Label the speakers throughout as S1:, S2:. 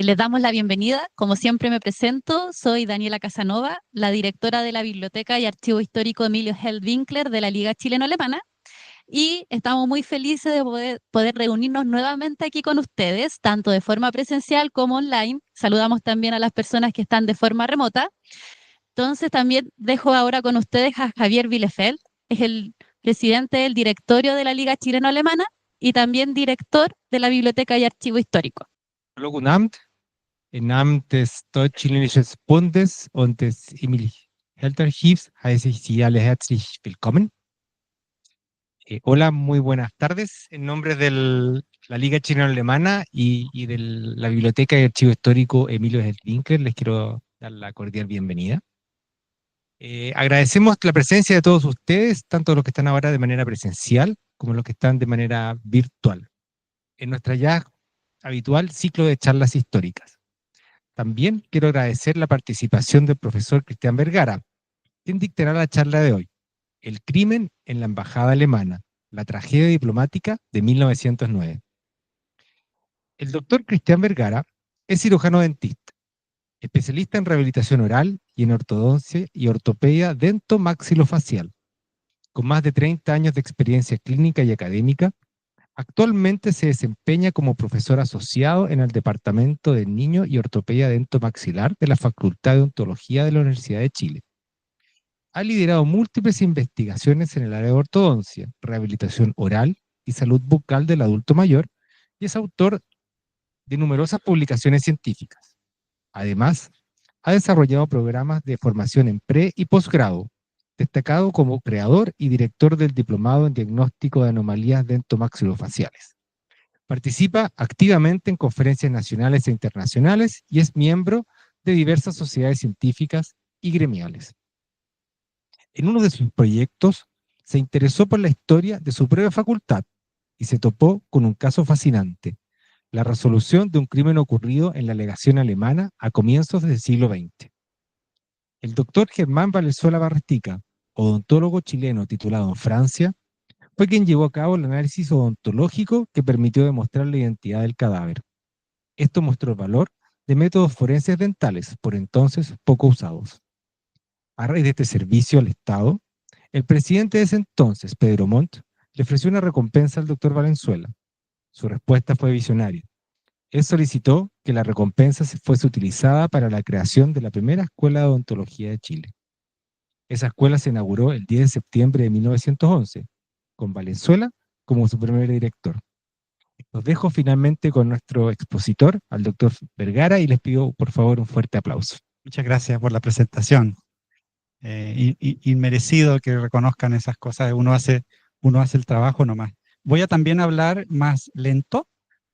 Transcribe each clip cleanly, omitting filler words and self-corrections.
S1: Les damos la bienvenida. Como siempre me presento, soy Daniela Casanova, la directora de la Biblioteca y Archivo Histórico Emilio Held-Winkler de la Liga Chileno-Alemana, y estamos muy felices de poder reunirnos nuevamente aquí con ustedes, tanto de forma presencial como online. Saludamos también a las personas que están de forma remota. Entonces también dejo ahora con ustedes a Javier Bielefeld, es el presidente del directorio de la Liga Chileno-Alemana y también director de la Biblioteca y Archivo Histórico.
S2: Hallo, guten Abend. Im Namen des Deutsch-Chilenischen Bundes und des Emil-Health-Archivs heiße ich Sie alle herzlich willkommen. Hola, muy buenas tardes. En nombre de la Liga Chileno-Alemana y de la Biblioteca y Archivo Histórico Emilio Held-Winkler les quiero dar la cordial bienvenida. Agradecemos la presencia de todos ustedes, tanto los que están ahora de manera presencial como los que están de manera virtual, en nuestra ya habitual ciclo de charlas históricas. También quiero agradecer la participación del profesor Cristian Vergara, quien dictará la charla de hoy, El crimen en la embajada alemana, la tragedia diplomática de 1909. El doctor Cristian Vergara es cirujano dentista, especialista en rehabilitación oral y en ortodoncia y ortopedia dentomaxilofacial. Con más de 30 años de experiencia clínica y académica, actualmente se desempeña como profesor asociado en el Departamento de Niño y Ortopedia Dentomaxilar de la Facultad de Odontología de la Universidad de Chile. Ha liderado múltiples investigaciones en el área de ortodoncia, rehabilitación oral y salud bucal del adulto mayor y es autor de numerosas publicaciones científicas. Además, ha desarrollado programas de formación en pre- y posgrado, destacado como creador y director del Diplomado en Diagnóstico de Anomalías Dentomaxilofaciales. Participa activamente en conferencias nacionales e internacionales y es miembro de diversas sociedades científicas y gremiales. En uno de sus proyectos se interesó por la historia de su propia facultad y se topó con un caso fascinante, la resolución de un crimen ocurrido en la legación alemana a comienzos del siglo XX. El doctor Germán Valenzuela Barrestica, odontólogo chileno titulado en Francia, fue quien llevó a cabo el análisis odontológico que permitió demostrar la identidad del cadáver. Esto mostró el valor de métodos forenses dentales, por entonces poco usados. A raíz de este servicio al Estado, el presidente de ese entonces, Pedro Montt, le ofreció una recompensa al doctor Valenzuela. Su respuesta fue visionaria. Él solicitó que la recompensa fuese utilizada para la creación de la primera escuela de odontología de Chile. Esa escuela se inauguró el 10 de septiembre de 1911, con Valenzuela como su primer director. Los dejo finalmente con nuestro expositor, al doctor Vergara, y les pido por favor un fuerte aplauso.
S3: Muchas gracias por la presentación. Inmerecido que reconozcan esas cosas, uno hace el trabajo nomás. Voy a también hablar más lento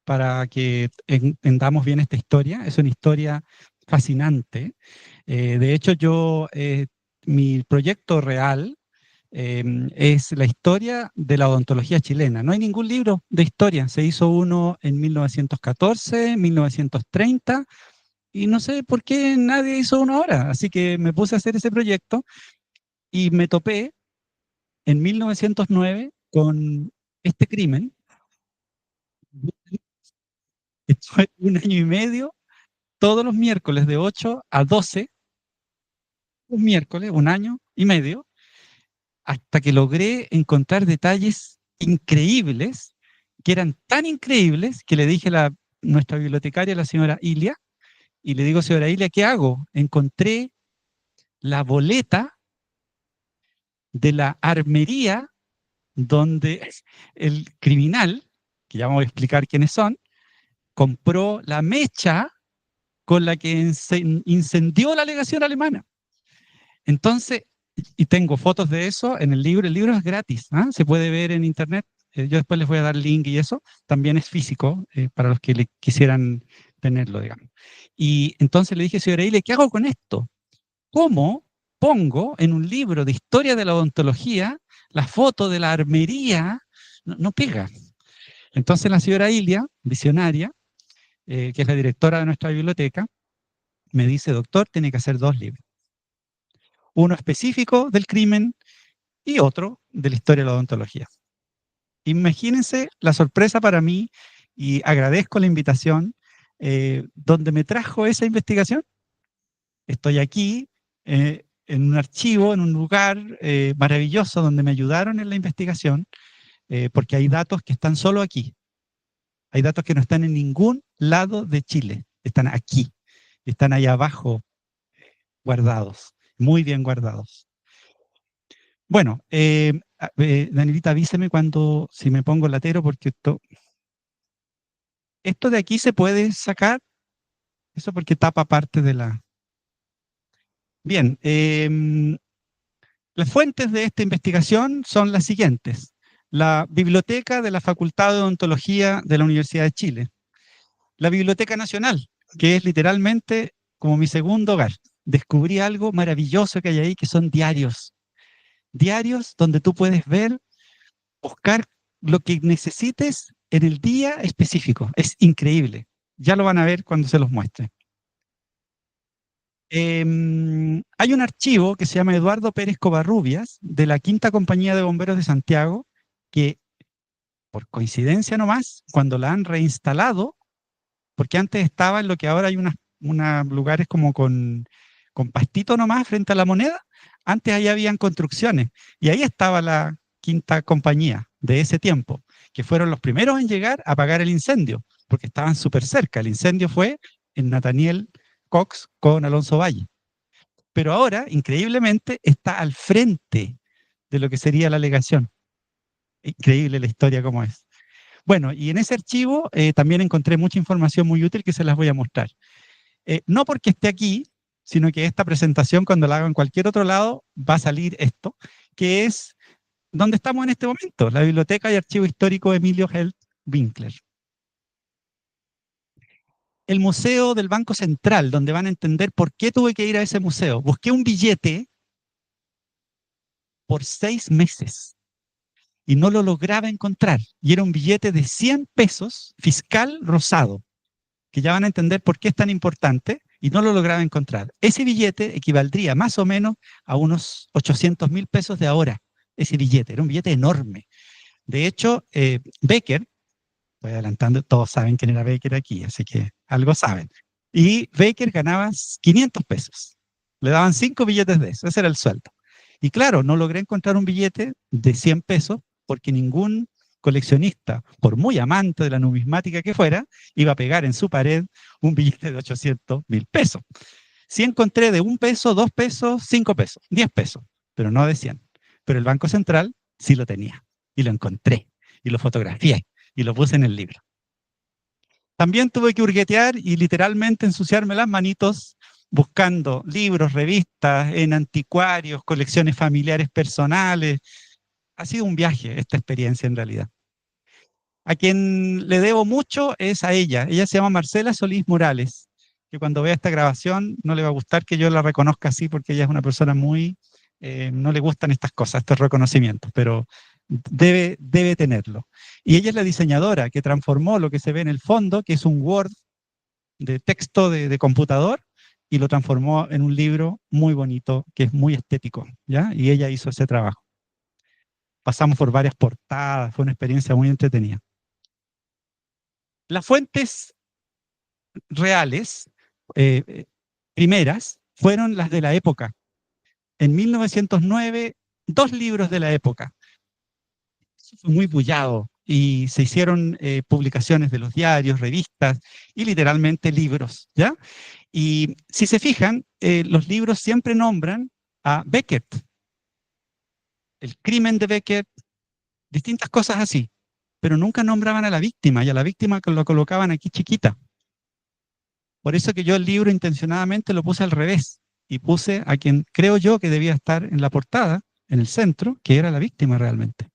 S3: para que entendamos bien esta historia. Es una historia fascinante. De hecho, mi proyecto real es la historia de la odontología chilena. No hay ningún libro de historia. Se hizo uno en 1914, 1930, y no sé por qué nadie hizo uno ahora. Así que me puse a hacer ese proyecto y me topé en 1909 con este crimen. Estuve un año y medio, todos los miércoles de 8 a 12, un miércoles, un año y medio, hasta que logré encontrar detalles increíbles, que eran tan increíbles que le dije a nuestra bibliotecaria, la señora Ilia, y le digo, señora Ilia, ¿qué hago? Encontré la boleta de la armería donde el criminal, que ya vamos a explicar quiénes son, compró la mecha con la que incendió la legación alemana. Entonces, y tengo fotos de eso en el libro es gratis, ¿eh? Se puede ver en internet, yo después les voy a dar link y eso, también es físico, para los que quisieran tenerlo, digamos. Y entonces le dije, señora Ile, ¿qué hago con esto? ¿Cómo pongo en un libro de historia de la odontología la foto de la armería? No pega. Entonces la señora Ilia, visionaria, que es la directora de nuestra biblioteca, me dice, doctor, tiene que hacer 2 libros. Uno específico del crimen y otro de la historia de la odontología. Imagínense la sorpresa para mí, y agradezco la invitación ¿dónde me trajo esa investigación? Estoy aquí, en un archivo, en un lugar maravilloso donde me ayudaron en la investigación, porque hay datos que están solo aquí. Hay datos que no están en ningún lado de Chile, están aquí, están ahí abajo guardados, muy bien guardados. Bueno, Danielita, avíseme cuando, si me pongo latero, porque esto de aquí se puede sacar, eso porque tapa parte de la... Bien, las fuentes de esta investigación son las siguientes. La Biblioteca de la Facultad de Odontología de la Universidad de Chile. La Biblioteca Nacional, que es literalmente como mi segundo hogar. Descubrí algo maravilloso que hay ahí, que son diarios. Diarios donde tú puedes ver, buscar lo que necesites en el día específico. Es increíble. Ya lo van a ver cuando se los muestre. Hay un archivo que se llama Eduardo Pérez Covarrubias, de la Quinta Compañía de Bomberos de Santiago, que por coincidencia nomás, cuando la han reinstalado, porque antes estaba en lo que ahora hay unos lugares como con pastito nomás frente a la Moneda, antes ahí habían construcciones, y ahí estaba la Quinta Compañía de ese tiempo, que fueron los primeros en llegar a apagar el incendio, porque estaban súper cerca. El incendio fue en Nathaniel Cox con Alonso Valle. Pero ahora, increíblemente, está al frente de lo que sería la alegación. Increíble la historia como es. Bueno, y en ese archivo también encontré mucha información muy útil que se las voy a mostrar. No porque esté aquí, sino que esta presentación, cuando la haga en cualquier otro lado, va a salir esto, que es donde estamos en este momento, la Biblioteca y Archivo Histórico Emilio Held Winkler. El Museo del Banco Central, donde van a entender por qué tuve que ir a ese museo. Busqué un billete por 6 meses y no lo lograba encontrar. Y era un billete de 100 pesos, fiscal rosado, que ya van a entender por qué es tan importante, y no lo lograba encontrar. Ese billete equivaldría más o menos a unos 800.000 pesos de ahora. Ese billete, era un billete enorme. De hecho, Becker, voy adelantando, todos saben quién era Becker aquí, así que algo saben. Y Becker ganaba 500 pesos. Le daban 5 billetes de eso, ese era el sueldo. Y claro, no logré encontrar un billete de 100 pesos porque ningún coleccionista, por muy amante de la numismática que fuera, iba a pegar en su pared un billete de 800.000 pesos. Sí encontré de 1 peso, 2 pesos, 5 pesos, 10 pesos, pero no de 100. Pero el Banco Central sí lo tenía, y lo encontré, y lo fotografié, y lo puse en el libro. También tuve que hurguetear y literalmente ensuciarme las manitos buscando libros, revistas, en anticuarios, colecciones familiares personales. Ha sido un viaje esta experiencia en realidad. A quien le debo mucho es a ella. Ella se llama Marcela Solís Morales, que cuando vea esta grabación no le va a gustar que yo la reconozca así, porque ella es una persona muy... no le gustan estas cosas, estos reconocimientos, pero debe tenerlo. Y ella es la diseñadora que transformó lo que se ve en el fondo, que es un Word de texto de computador, y lo transformó en un libro muy bonito, que es muy estético, ¿ya? Y ella hizo ese trabajo. Pasamos por varias portadas, fue una experiencia muy entretenida. Las fuentes reales, primeras, fueron las de la época. En 1909, 2 libros de la época. Eso fue muy bullado y se hicieron publicaciones de los diarios, revistas y literalmente libros, ¿ya? Y si se fijan, los libros siempre nombran a Beckett, el crimen de Beckett, distintas cosas así, pero nunca nombraban a la víctima, y a la víctima lo colocaban aquí chiquita. Por eso que yo el libro intencionadamente lo puse al revés, y puse a quien creo yo que debía estar en la portada, en el centro, que era la víctima realmente.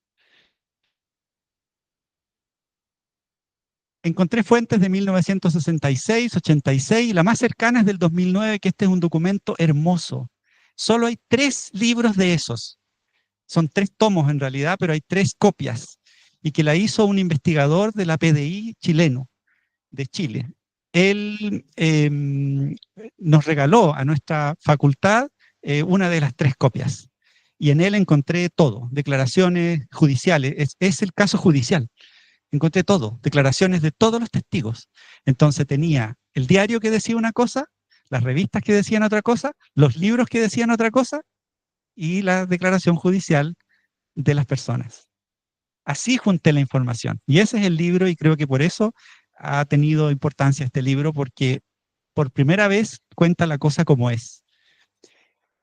S3: Encontré fuentes de 1966, 86, y la más cercana es del 2009, que este es un documento hermoso. Solo hay 3 libros de esos. Son 3 tomos en realidad, pero hay 3 copias, y que la hizo un investigador de la PDI chileno, de Chile. Él nos regaló a nuestra facultad una de las 3 copias, y en él encontré todo, declaraciones judiciales, es el caso judicial. encontré todo, declaraciones de todos los testigos. Entonces tenía el diario que decía una cosa, las revistas que decían otra cosa, los libros que decían otra cosa y la declaración judicial de las personas. Así junté la información. Y ese es el libro y creo que por eso ha tenido importancia este libro, porque por primera vez cuenta la cosa como es.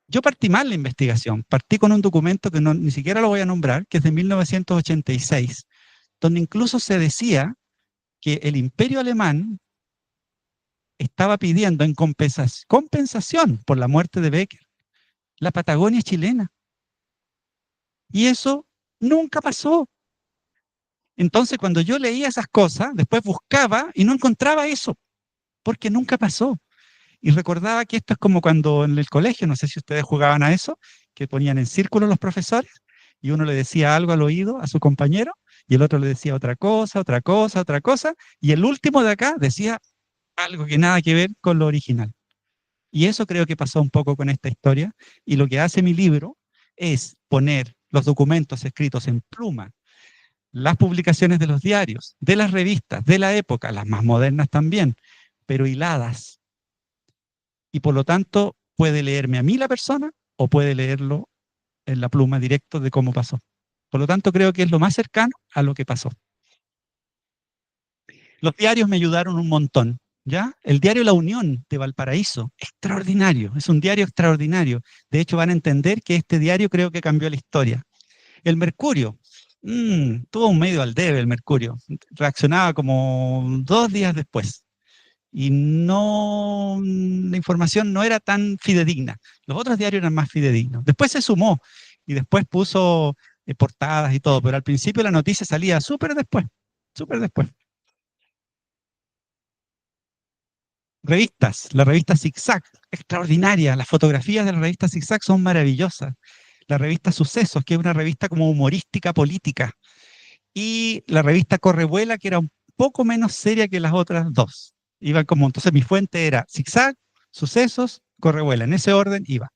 S3: Yo partí mal la investigación, partí con un documento que ni siquiera lo voy a nombrar, que es de 1986, donde incluso se decía que el Imperio Alemán estaba pidiendo en compensación por la muerte de Becker la Patagonia chilena. Y eso nunca pasó. Entonces, cuando yo leía esas cosas, después buscaba y no encontraba eso, porque nunca pasó. Y recordaba que esto es como cuando en el colegio, no sé si ustedes jugaban a eso, que ponían en círculo los profesores y uno le decía algo al oído a su compañero y el otro le decía otra cosa, otra cosa, otra cosa, y el último de acá decía algo que nada que ver con lo original. Y eso creo que pasó un poco con esta historia, y lo que hace mi libro es poner los documentos escritos en pluma, las publicaciones de los diarios, de las revistas, de la época, las más modernas también, pero hiladas. Y por lo tanto, puede leerme a mí la persona o puede leerlo en la pluma directo de cómo pasó. Por lo tanto, creo que es lo más cercano a lo que pasó. Los diarios me ayudaron un montón, ¿ya? El diario La Unión de Valparaíso, extraordinario, es un diario extraordinario. De hecho, van a entender que este diario creo que cambió la historia. El Mercurio, tuvo un medio al debe el Mercurio, reaccionaba como 2 días después. Y no, la información no era tan fidedigna. Los otros diarios eran más fidedignos. Después se sumó y después puso portadas y todo, pero al principio la noticia salía súper después, súper después. Revistas, la revista Zigzag, extraordinaria. Las fotografías de la revista Zigzag son maravillosas. La revista Sucesos, que es una revista como humorística política. Y la revista Correvuela, que era un poco menos seria que las otras dos. Iba como, entonces mi fuente era Zigzag, Sucesos, Correvuela. En ese orden iba.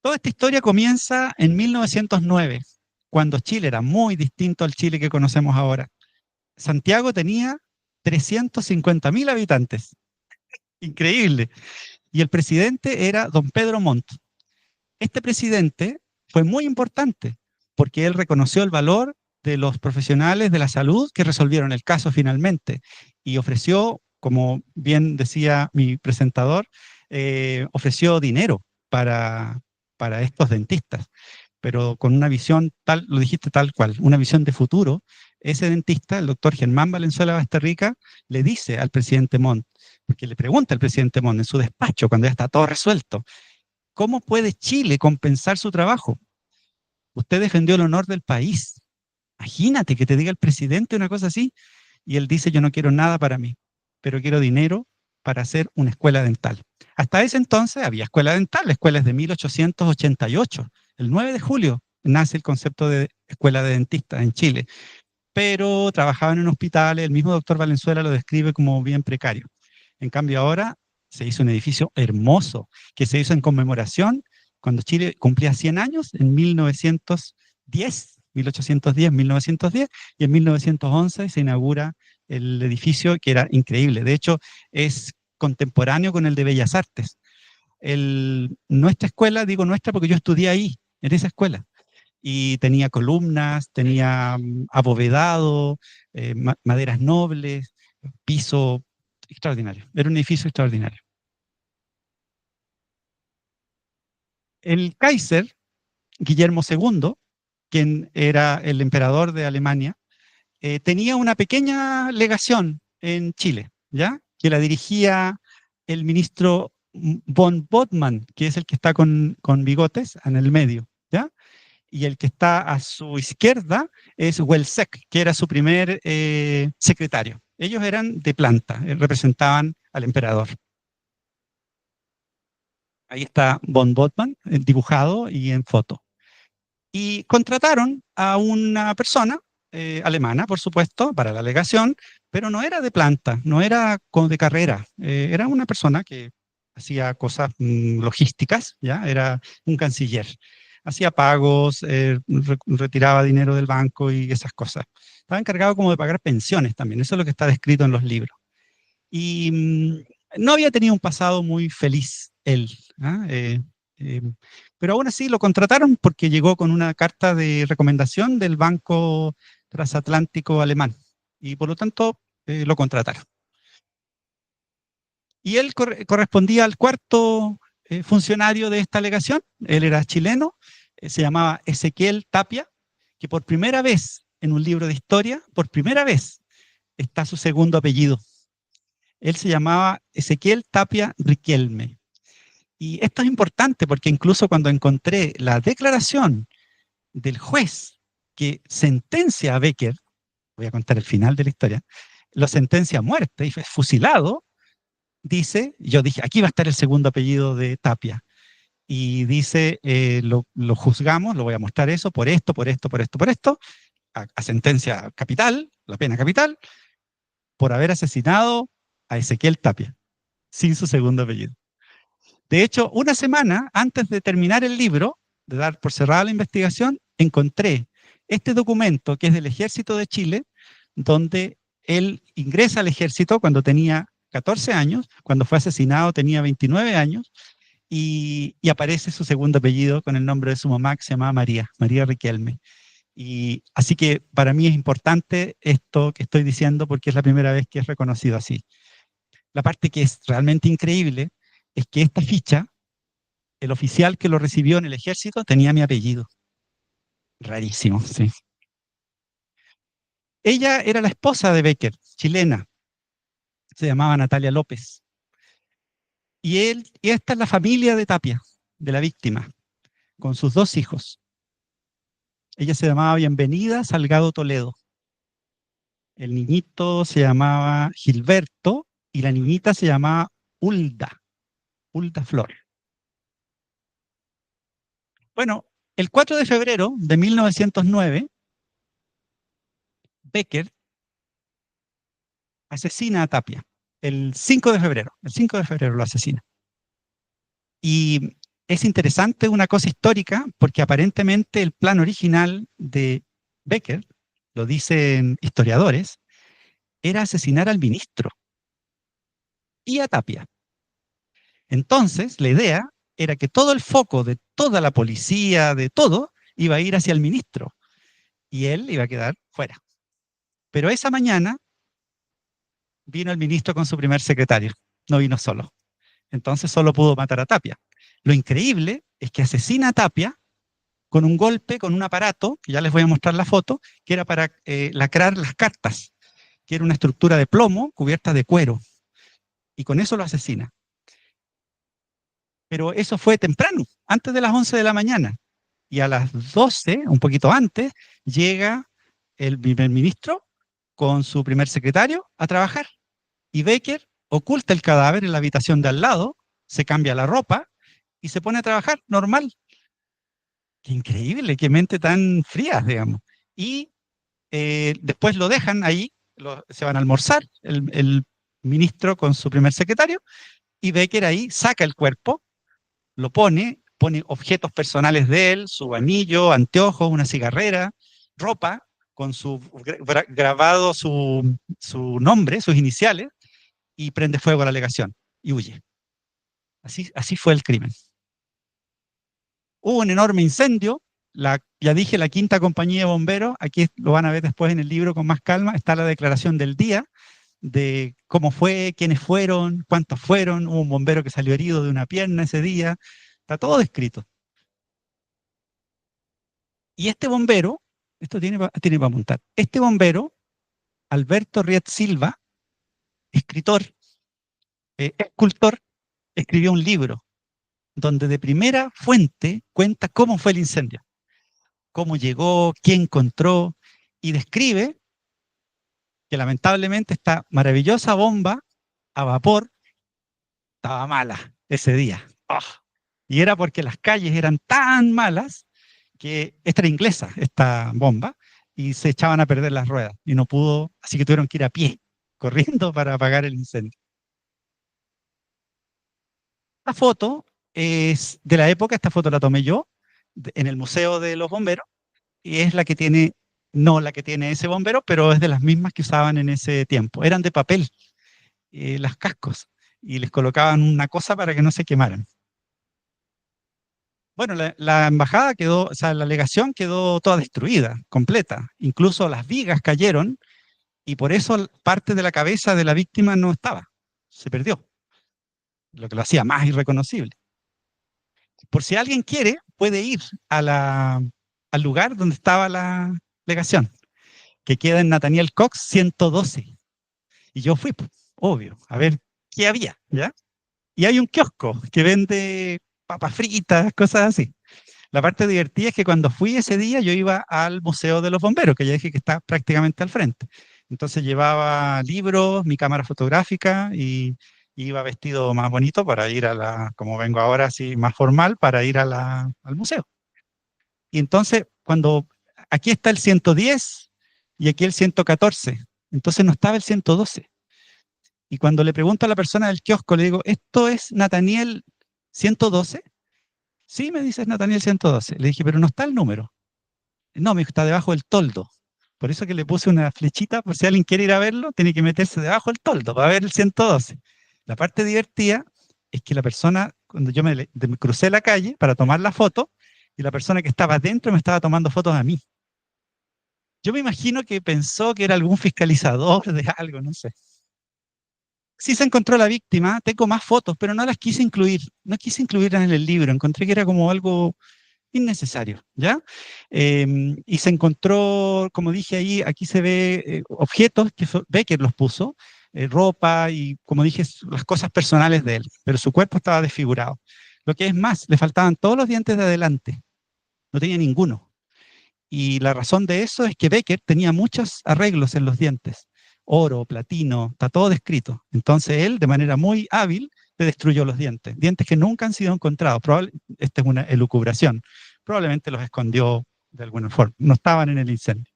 S3: Toda esta historia comienza en 1909, cuando Chile era muy distinto al Chile que conocemos ahora. Santiago tenía 350.000 habitantes. Increíble. Y el presidente era don Pedro Montt. Este presidente fue muy importante porque él reconoció el valor de los profesionales de la salud que resolvieron el caso finalmente y ofreció, como bien decía mi presentador, ofreció dinero para estos dentistas, pero con una visión tal, lo dijiste tal cual, una visión de futuro. Ese dentista, el doctor Germán Valenzuela Basterrica, le dice al presidente Montt, porque le pregunta al presidente Montt en su despacho, cuando ya está todo resuelto, ¿cómo puede Chile compensar su trabajo? Usted defendió el honor del país. Imagínate que te diga el presidente una cosa así. Y él dice, yo no quiero nada para mí, pero quiero dinero para hacer una escuela dental. Hasta ese entonces había escuela dental, la escuela es de 1888. El 9 de julio nace el concepto de escuela de dentistas en Chile, pero trabajaban en hospitales, el mismo doctor Valenzuela lo describe como bien precario. En cambio ahora se hizo un edificio hermoso que se hizo en conmemoración cuando Chile cumplía 100 años en 1910, 1810, 1910, y en 1911 se inaugura el edificio que era increíble. De hecho, es contemporáneo con el de Bellas Artes. Nuestra escuela, digo nuestra porque yo estudié ahí, en esa escuela, y tenía columnas, tenía abovedado, maderas nobles, piso extraordinario. Era un edificio extraordinario. El Kaiser, Guillermo II, quien era el emperador de Alemania, tenía una pequeña legación en Chile, ¿ya? Que la dirigía el ministro von Bodman, que es el que está con bigotes en el medio, ¿ya? Y el que está a su izquierda es Welsek, que era su primer secretario. Ellos eran de planta, representaban al emperador. Ahí está von Bodman, dibujado y en foto. Y contrataron a una persona alemana, por supuesto, para la alegación, pero no era de planta, no era de carrera, era una persona que hacía cosas logísticas, ¿ya? Era un canciller. hacía pagos, retiraba dinero del banco y esas cosas. Estaba encargado como de pagar pensiones también, eso es lo que está descrito en los libros. Y no había tenido un pasado muy feliz él, ¿ah? Pero aún así lo contrataron porque llegó con una carta de recomendación del Banco Transatlántico Alemán y por lo tanto lo contrataron. Y él correspondía al cuarto funcionario de esta alegación. Él era chileno, se llamaba Ezequiel Tapia, que por primera vez en un libro de historia, por primera vez está su segundo apellido. Él se llamaba Ezequiel Tapia Riquelme. Y esto es importante porque incluso cuando encontré la declaración del juez que sentencia a Becker, voy a contar el final de la historia, lo sentencia a muerte y fue fusilado, dice, yo dije, aquí va a estar el segundo apellido de Tapia. Y dice, lo juzgamos, lo voy a mostrar eso, por esto, por esto, por esto, por esto, a sentencia capital, la pena capital, por haber asesinado a Ezequiel Tapia, sin su segundo apellido. De hecho, una semana antes de terminar el libro, de dar por cerrada la investigación, encontré este documento que es del Ejército de Chile, donde él ingresa al ejército cuando tenía 14 años, cuando fue asesinado tenía 29 años, y aparece su segundo apellido con el nombre de su mamá, que se llamaba María Riquelme. Y así que para mí es importante esto que estoy diciendo porque es la primera vez que es reconocido así. La parte que es realmente increíble es que esta ficha, el oficial que lo recibió en el ejército, tenía mi apellido. Rarísimo, sí. Ella era la esposa de Becker, chilena. Se llamaba Natalia López. Y esta es la familia de Tapia, de la víctima, con sus 2 hijos. Ella se llamaba Bienvenida Salgado Toledo. El niñito se llamaba Gilberto y la niñita se llamaba Hulda Flor. Bueno, el 4 de febrero de 1909, Becker asesina a Tapia. El 5 de febrero lo asesina. Y es interesante una cosa histórica porque aparentemente el plan original de Becker, lo dicen historiadores, era asesinar al ministro y a Tapia. Entonces, la idea era que todo el foco de toda la policía, de todo, iba a ir hacia el ministro y él iba a quedar fuera. Pero esa mañana vino el ministro con su primer secretario, no vino solo. Entonces solo pudo matar a Tapia. Lo increíble es que asesina a Tapia con un golpe, con un aparato, que ya les voy a mostrar la foto, que era para lacrar las cartas, que era una estructura de plomo cubierta de cuero. Y con eso lo asesina. Pero eso fue temprano, antes de las 11 de la mañana. Y a las 12, un poquito antes, llega el primer ministro con su primer secretario a trabajar. Y Becker oculta el cadáver en la habitación de al lado, se cambia la ropa y se pone a trabajar normal. Qué increíble, qué mente tan fría, digamos. Y después lo dejan ahí, se van a almorzar, el ministro con su primer secretario, y Becker ahí saca el cuerpo, lo pone objetos personales de él, su anillo, anteojos, una cigarrera, ropa, con su grabado su nombre, sus iniciales, y prende fuego a la alegación y huye. Así fue el crimen. Hubo un enorme incendio, ya dije, la 5ª compañía de bomberos, aquí lo van a ver después en el libro con más calma, está la declaración del día, de cómo fue, quiénes fueron, cuántos fueron, hubo un bombero que salió herido de una pierna ese día, está todo descrito. Y este bombero, esto tiene para apuntar, este bombero, Alberto Riet Silva, escritor, escultor, escribió un libro donde de primera fuente cuenta cómo fue el incendio, cómo llegó, qué encontró, y describe que lamentablemente esta maravillosa bomba a vapor estaba mala ese día. ¡Oh! Y era porque las calles eran tan malas que esta era inglesa, esta bomba, y se echaban a perder las ruedas, y no pudo, así que tuvieron que ir a pie, corriendo para apagar el incendio. Esta foto es de la época, esta foto la tomé yo, en el Museo de los Bomberos, y es la que tiene, no la que tiene ese bombero, pero es de las mismas que usaban en ese tiempo. Eran de papel, las cascos, y les colocaban una cosa para que no se quemaran. Bueno, la embajada quedó, o sea, la legación quedó toda destruida, completa. Incluso las vigas cayeron y por eso parte de la cabeza de la víctima no estaba, se perdió, lo que lo hacía más irreconocible. Por si alguien quiere, puede ir al lugar donde estaba la legación, que queda en Nathaniel Cox 112. Y yo fui, pues, obvio, a ver qué había, ¿ya? Y hay un kiosco que vende papas fritas, cosas así. La parte divertida es que cuando fui ese día yo iba al Museo de los Bomberos, que ya dije que está prácticamente al frente. Entonces llevaba libros, mi cámara fotográfica y iba vestido más bonito para ir como vengo ahora, así más formal, para ir al museo. Y entonces, aquí está el 110 y aquí el 114, entonces no estaba el 112. Y cuando le pregunto a la persona del kiosco, le digo, ¿esto es Nathaniel 112? Sí, me dice, es Nathaniel 112. Le dije, pero no está el número. No, me dijo, está debajo del toldo. Por eso que le puse una flechita, por si alguien quiere ir a verlo, tiene que meterse debajo del toldo para ver el 112. La parte divertida es que la persona, cuando yo me crucé la calle para tomar la foto, y la persona que estaba adentro me estaba tomando fotos a mí. Yo me imagino que pensó que era algún fiscalizador de algo, no sé. Sí se encontró la víctima, tengo más fotos, pero no las quise incluir. No quise incluirlas en el libro, encontré que era como algo innecesario, ¿ya? Y se encontró, como dije ahí, aquí se ve objetos que Becker los puso, ropa y, como dije, las cosas personales de él, pero su cuerpo estaba desfigurado. Lo que es más, le faltaban todos los dientes de adelante, no tenía ninguno. Y la razón de eso es que Becker tenía muchos arreglos en los dientes, oro, platino, está todo descrito. Entonces él, de manera muy hábil, le destruyó los dientes, dientes que nunca han sido encontrados. Esta es una elucubración. Probablemente los escondió de alguna forma, no estaban en el incendio.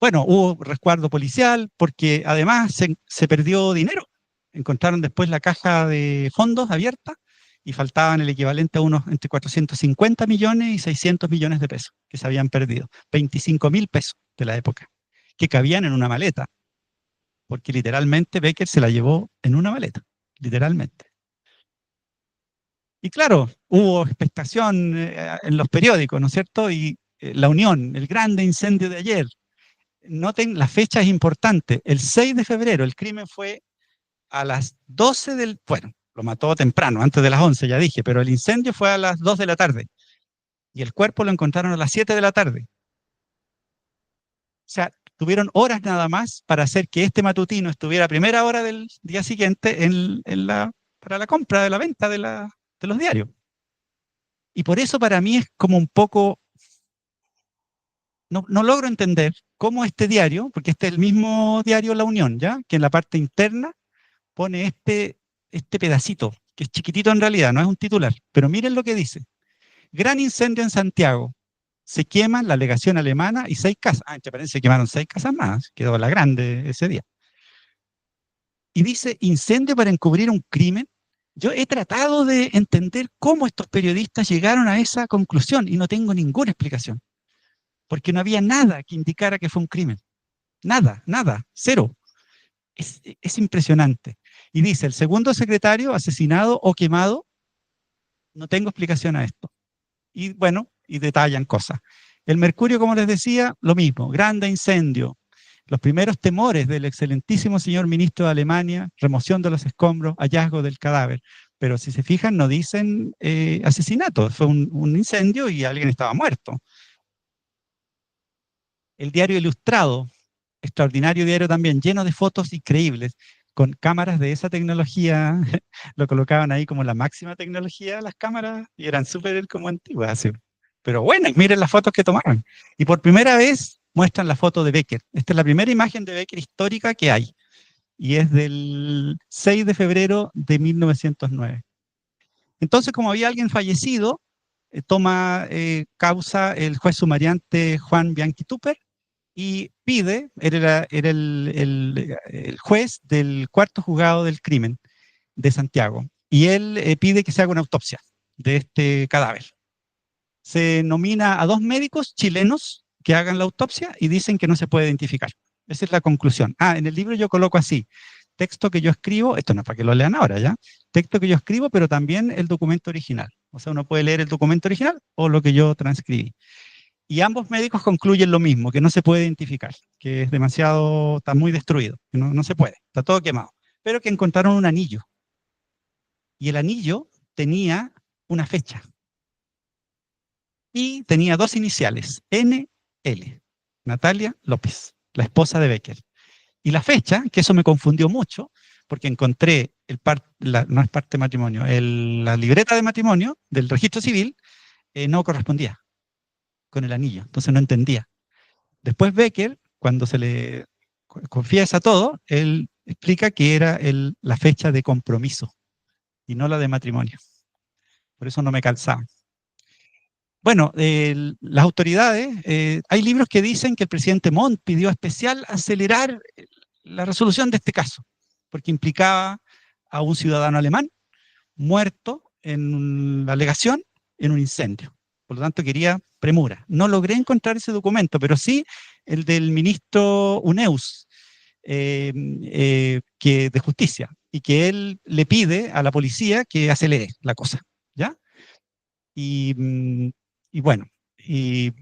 S3: Bueno, hubo resguardo policial porque además se perdió dinero. Encontraron después la caja de fondos abierta y faltaban el equivalente a unos entre 450 millones y 600 millones de pesos que se habían perdido. 25.000 pesos de la época, que cabían en una maleta, porque literalmente Becker se la llevó en una maleta, literalmente. Y claro, hubo expectación en los periódicos, ¿no es cierto? Y La Unión, el grande incendio de ayer. Noten, la fecha es importante. El 6 de febrero, el crimen fue a las 12 del... Bueno, lo mató temprano, antes de las 11, ya dije, pero el incendio fue a las 2 de la tarde. Y el cuerpo lo encontraron a las 7 de la tarde. O sea, tuvieron horas nada más para hacer que este matutino estuviera a primera hora del día siguiente para la compra, de la venta de los diarios. Y por eso para mí es como un poco... No logro entender cómo este diario, porque este es el mismo diario La Unión, ¿ya? Que en la parte interna pone este pedacito, que es chiquitito en realidad, no es un titular, pero miren lo que dice. Gran incendio en Santiago. Se queman la legación alemana y 6 casas. Entre paréntesis, se quemaron 6 casas más. Quedó la grande ese día. Y dice, incendio para encubrir un crimen. Yo he tratado de entender cómo estos periodistas llegaron a esa conclusión y no tengo ninguna explicación. Porque no había nada que indicara que fue un crimen. Nada, nada, cero. Es impresionante. Y dice, el segundo secretario asesinado o quemado, no tengo explicación a esto. Y bueno, y detallan cosas. El Mercurio, como les decía, lo mismo, grande incendio. Los primeros temores del excelentísimo señor ministro de Alemania, remoción de los escombros, hallazgo del cadáver. Pero si se fijan, no dicen asesinato, fue un incendio y alguien estaba muerto. El diario Ilustrado, extraordinario diario también, lleno de fotos increíbles, con cámaras de esa tecnología, lo colocaban ahí como la máxima tecnología, las cámaras, y eran súper como antiguas, así. Pero bueno, miren las fotos que tomaron. Y por primera vez muestran la foto de Becker. Esta es la primera imagen de Becker histórica que hay, y es del 6 de febrero de 1909. Entonces, como había alguien fallecido, toma causa el juez sumariante Juan Bianchi Tupper, y pide, era el juez del cuarto juzgado del crimen de Santiago, y él pide que se haga una autopsia, de este cadáver. Se nomina a 2 médicos chilenos que hagan la autopsia y dicen que no se puede identificar. Esa es la conclusión. En el libro yo coloco así, texto que yo escribo, esto no es para que lo lean ahora, ¿ya? Texto que yo escribo, pero también el documento original. O sea, uno puede leer el documento original o lo que yo transcribí. Y ambos médicos concluyen lo mismo, que no se puede identificar, que es demasiado, está muy destruido, que no se puede, está todo quemado. Pero que encontraron un anillo. Y el anillo tenía una fecha. Y tenía 2 iniciales, NL, Natalia López, la esposa de Becker. Y la fecha, que eso me confundió mucho, porque encontré, no es parte de matrimonio, la libreta de matrimonio del registro civil no correspondía con el anillo, entonces no entendía. Después Becker, cuando se le confiesa todo, él explica que era la fecha de compromiso y no la de matrimonio. Por eso no me calzaba. Bueno, las autoridades, hay libros que dicen que el presidente Montt pidió especial acelerar la resolución de este caso, porque implicaba a un ciudadano alemán muerto en la alegación en un incendio. Por lo tanto, quería premura. No logré encontrar ese documento, pero sí el del ministro Uneus, de Justicia, y que él le pide a la policía que acelere la cosa, ¿ya? Y bueno, y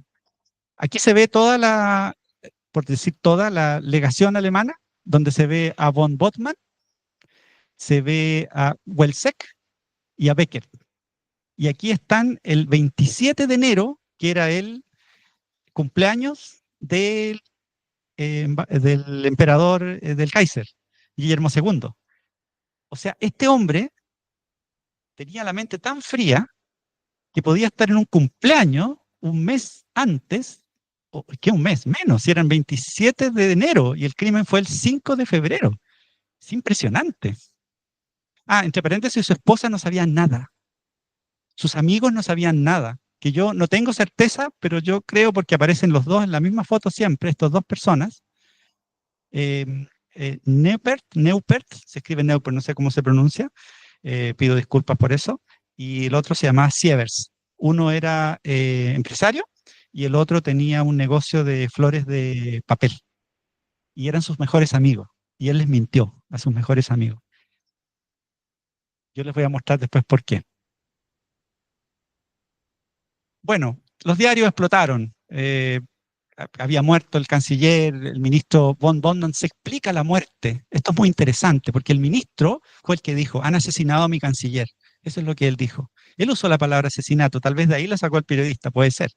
S3: aquí se ve por decir toda la legación alemana, donde se ve a von Bottmann, se ve a Welseck y a Becker. Y aquí están el 27 de enero, que era el cumpleaños del emperador, del Kaiser, Guillermo II. O sea, este hombre tenía la mente tan fría que podía estar en un cumpleaños un mes antes, o ¿qué un mes? Menos, si eran 27 de enero y el crimen fue el 5 de febrero. Es impresionante. Entre paréntesis, su esposa no sabía nada. Sus amigos no sabían nada. Que yo no tengo certeza, pero yo creo porque aparecen los dos en la misma foto siempre, estas 2 personas. Neupert, se escribe Neupert, no sé cómo se pronuncia, pido disculpas por eso, y el otro se llamaba Sievers. Uno era empresario y el otro tenía un negocio de flores de papel, y eran sus mejores amigos, y él les mintió a sus mejores amigos. Yo les voy a mostrar después por qué. Bueno, los diarios explotaron. Había muerto el canciller, el ministro von Bottmann, se explica la muerte. Esto es muy interesante, porque el ministro fue el que dijo, han asesinado a mi canciller. Eso es lo que él dijo. Él usó la palabra asesinato, tal vez de ahí la sacó el periodista, puede ser.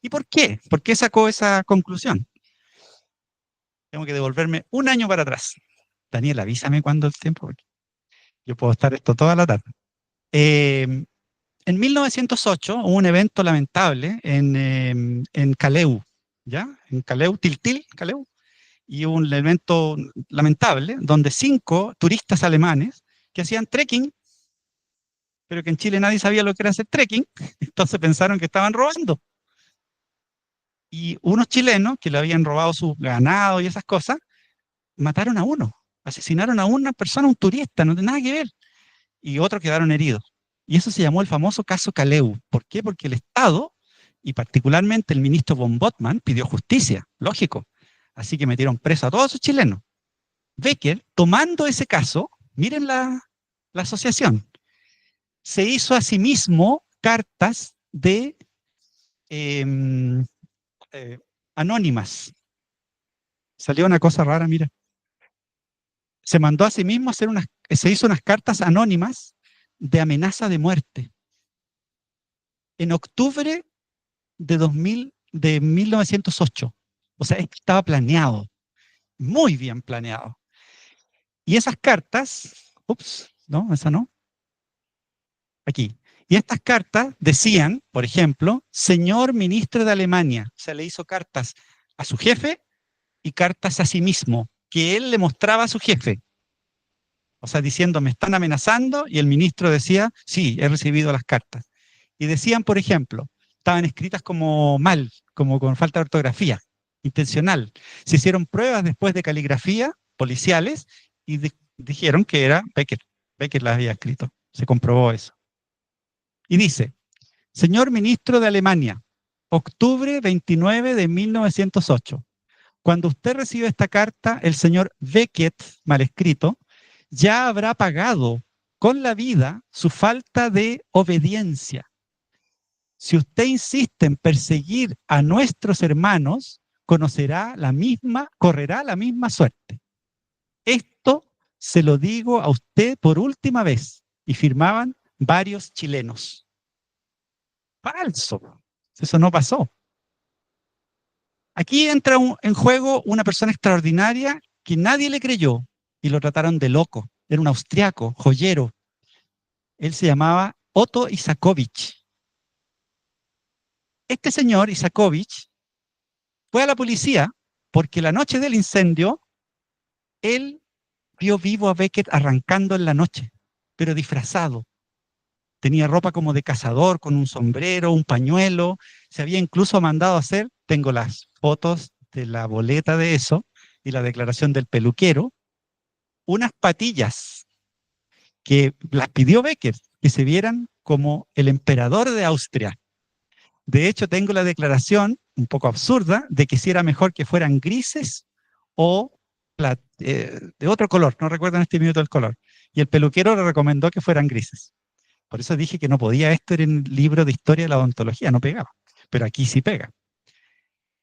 S3: ¿Y por qué? ¿Por qué sacó esa conclusión? Tengo que devolverme un año para atrás. Daniel, avísame cuándo el tiempo, porque yo puedo estar esto toda la tarde. En 1908 hubo un evento lamentable en Caleu, ¿ya? En Caleu, Tiltil, Caleu, y un evento lamentable donde 5 turistas alemanes que hacían trekking, pero que en Chile nadie sabía lo que era hacer trekking, entonces pensaron que estaban robando. Y unos chilenos que le habían robado sus ganados y esas cosas, mataron a uno, asesinaron a una persona, un turista, no tiene nada que ver, y otros quedaron heridos. Y eso se llamó el famoso caso Caleu. ¿Por qué? Porque el Estado, y particularmente el ministro von Bottmann, pidió justicia, lógico. Así que metieron preso a todos esos chilenos. Becker, tomando ese caso, miren la asociación, se hizo a sí mismo cartas de anónimas. Salió una cosa rara, mira. Se mandó a sí mismo a se hizo unas cartas anónimas de amenaza de muerte. En octubre de 1908. O sea, estaba planeado, muy bien planeado. Y esas cartas, no, esa no, aquí. Y estas cartas decían, por ejemplo, señor ministro de Alemania. O sea, le hizo cartas a su jefe y cartas a sí mismo, que él le mostraba a su jefe. O sea, diciendo, me están amenazando, y el ministro decía, sí, he recibido las cartas. Y decían, por ejemplo, estaban escritas como mal, como con falta de ortografía, intencional. Se hicieron pruebas después de caligrafía, policiales, y dijeron que era Becker. Becker las había escrito. Se comprobó eso. Y dice, señor ministro de Alemania, octubre 29 de 1908. Cuando usted recibe esta carta, el señor Beckett, mal escrito, ya habrá pagado con la vida su falta de obediencia. Si usted insiste en perseguir a nuestros hermanos, correrá la misma suerte. Esto se lo digo a usted por última vez. Y firmaban varios chilenos. Falso. Eso no pasó. Aquí entra en juego una persona extraordinaria que nadie le creyó y lo trataron de loco. Era un austriaco, joyero. Él se llamaba Otto Isakovich. Este señor, Isakovich, fue a la policía porque la noche del incendio, él vio vivo a Beckett arrancando en la noche, pero disfrazado. Tenía ropa como de cazador, con un sombrero, un pañuelo. Se había incluso mandado a hacer, tengo las fotos de la boleta de eso y la declaración del peluquero, unas patillas que las pidió Beckett, que se vieran como el emperador de Austria. De hecho, tengo la declaración, un poco absurda, de que si era mejor que fueran grises o de otro color, no recuerdo en este minuto el color. Y el peluquero le recomendó que fueran grises. Por eso dije que no podía, esto era en el libro de historia de la odontología, no pegaba. Pero aquí sí pega.